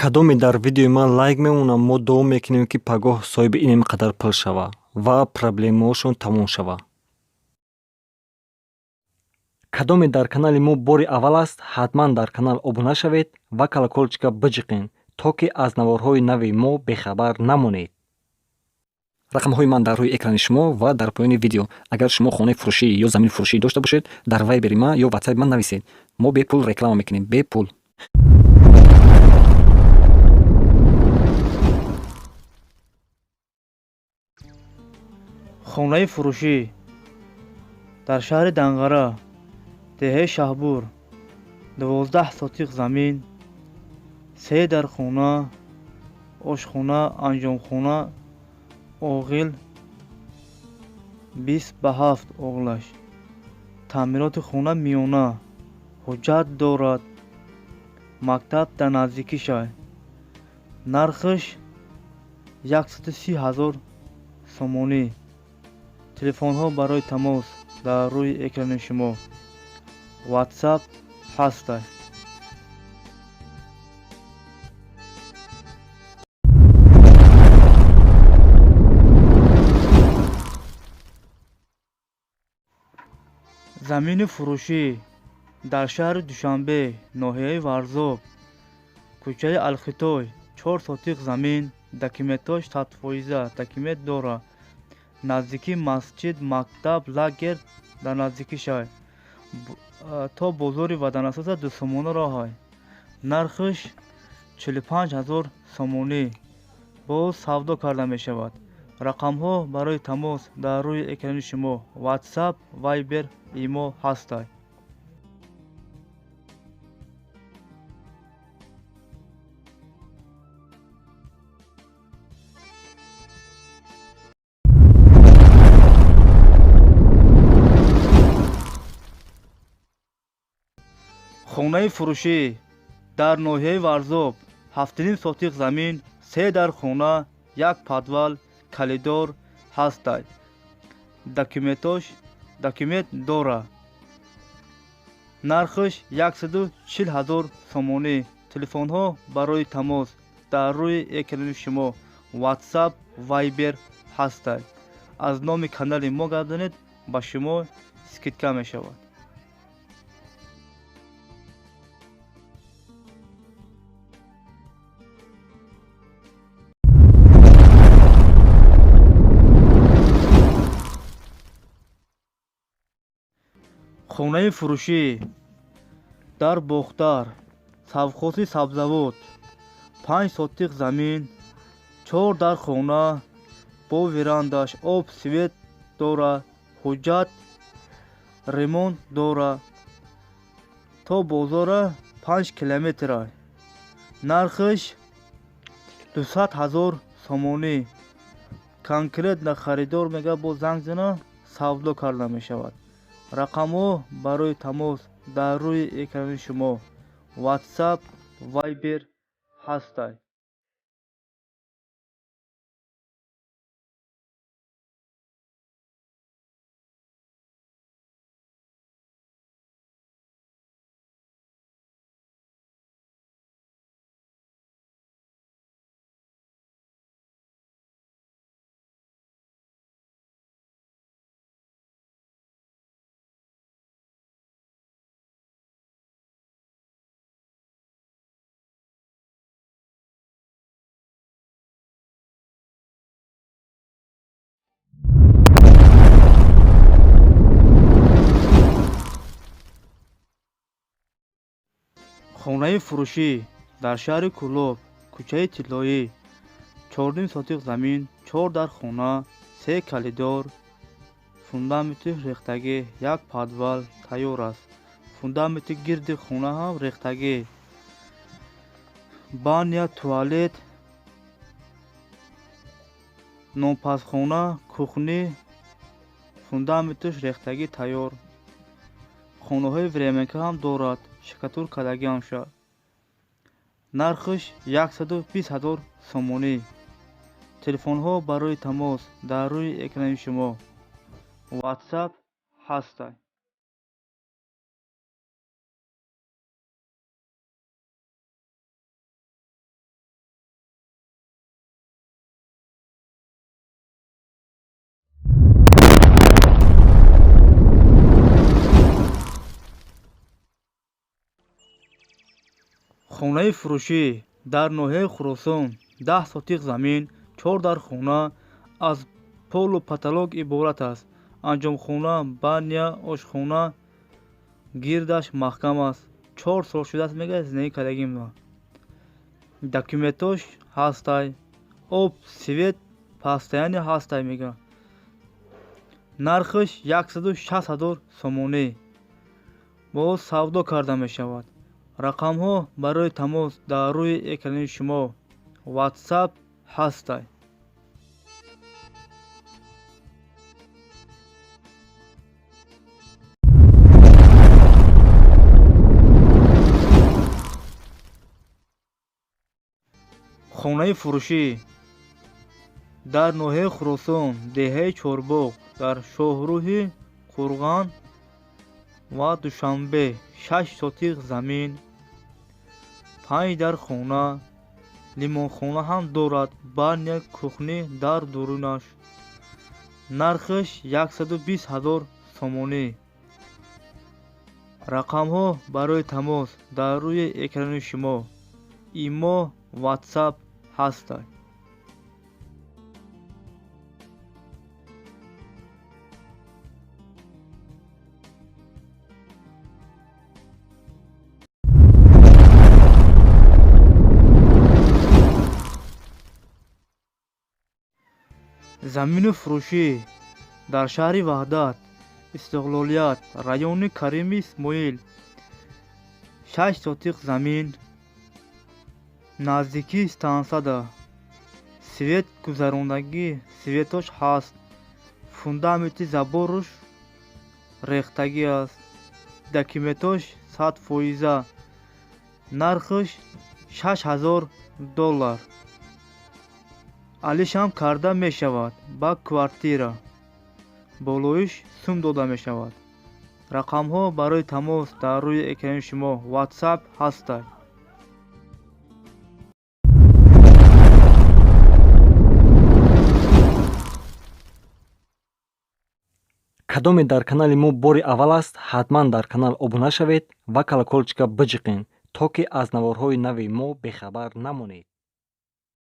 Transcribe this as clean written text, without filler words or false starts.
кадоме дар видеои ман лайк мемонам, мо дуо мекунем ки пагоҳ соҳиби инем қадар пул шава ва проблемаҳошон тамом шава. кадоме дар канали мо бори аввал аст, ҳатман дар канал обуна шавед ва колоколчика биҷиқен, то ки аз наворҳои нави мо бехабар намонед. рақамҳои ман дар рӯи экрани шумо ва дар поёни видео. Агар шумо хонаи фурӯшӣ ё замини фурӯшӣ дошта бошед, дар вайбери ман ё ватсаби ман нависед. Мо бепул реклама мекунем, бепул. хонаи фурӯшӣ дар шаҳри Данғара, деҳаи Шаҳбур, 12 сотиқ замин, 3 дар хона, ошхона, анҷомхона, оғил 27 оғилаш. таъмироти хона миёна, ҳуҷҷат дорад. мактаб дар наздикӣ шай. нархиш 130 000 сомонӣ. телефонҳо барои тамос дар рӯи экрани шумо. ватсап ҳастад. замини фурӯшӣ дар шаҳри Душанбе, ноҳияи Варзоб, кӯчаи Алхитой, 4 сотиқ замин, документош 100% документ дора. наздикии масҷид, мактаб, лагер дар наздикӣ шай. то бозори Ватанасоза 2 сомона роҳай. нархиш 45 000 сомонӣ. боз савдо карда мешавад. рақамҳо барои тамос дар рӯи экрани шумо. ватсап, вайбер, имо ҳастанд. хонаи фурӯшӣ дар ноҳияи Варзоб, 7 сотиқ замин, 3 дар хона, 1 подвал, калидор ҳастад. документош документ дора. нархиш 140 000 сомонӣ. телефонҳо барои тамос дар рӯи экрани шумо. ватсап, вайбер ҳастанд. аз номи канали мо гардонед, ба шумо скидка мешавад. хонаи фурӯшӣ дар Бохтар, савхози Сабзавот, 5 сотиқ замин, 4 дар хона, бо верандаш, об, свет дора. ҳуҷҷат ремонт дора. то бозора 5 километра. нархиш 200 000 сомонӣ. конкрет на харидор мега бо занг зана, савдо карда мешавад. рақамҳо барои тамос дар рӯи экрани шумо. ватсап, вайбер ҳастанд. хонаи фурӯшӣ дар шаҳри Кӯлоб, кӯчаи Тиллоӣ, 4 сотиқ замин, 4 дар хона, 3 калидор. фундаменти рехтагӣ, 1 подвал тайёр аст. фундаменти гирди хона ҳам рехтагӣ. баня, туалет, нонпазхона, кухни, фундаментиш рехтагӣ тайёр. хонаҳои времянка ҳам дорад, штукатуркадагӣ ҳам шуд. нархиш 120 000 сомонӣ. телефонҳо барои тамос дар рӯи экрани шумо. ватсап ҳастанд. хонаи фурӯшӣ дар ноҳияи Хуросон 10 сотиқ замин, 4 дар хона аз полу паталок иборат аст. Анҷомхона, баня, ошхона гирдаш маҳкам аст. 4 сол шудааст мега зиндагӣ кардагим. Документош ҳастай, об, свет постоянно ҳастай мега. Нархаш 160 000 сомонӣ. боз савдо карда мешавад. Рақамҳо барои тамос дар рӯи экрани шумо WhatsApp ҳастай. хонаи фурӯшӣ дар ноҳияи Хуросон, деҳаи Чорбоғ, дар шоҳрӯҳи Қурған ва Душанбе 6 сотиқ замин, 5 дар хона, лимонхона ҳам дорад, баня, кухни дар дурунаш. Нархаш 120 000 сомонӣ. Рақамҳо барои тамос дар рӯи экрани шумо имо, WhatsApp ҳастай. замину фурӯшӣ дар шаҳри Ваҳдат, Истиқлолият, райони Карими Исмоил 6 сотиқ замин, наздикии Стансада. Свет гузарондагӣ светош ҳаст. Фундаменти забораш рехтагӣ аст. Документош 100%. Нархаш $6000. алишам карда мешавад ба квартира. болоиш сум дода мешавад. рақамҳо барои тамос дар рӯи экрани шумо WhatsApp ҳастай. кадоме дар канали мо бори аввал аст, ҳатман дар канал обуна шавед ва колоколчика биҷиқед, то ки аз наворҳои нави мо бехабар намонед.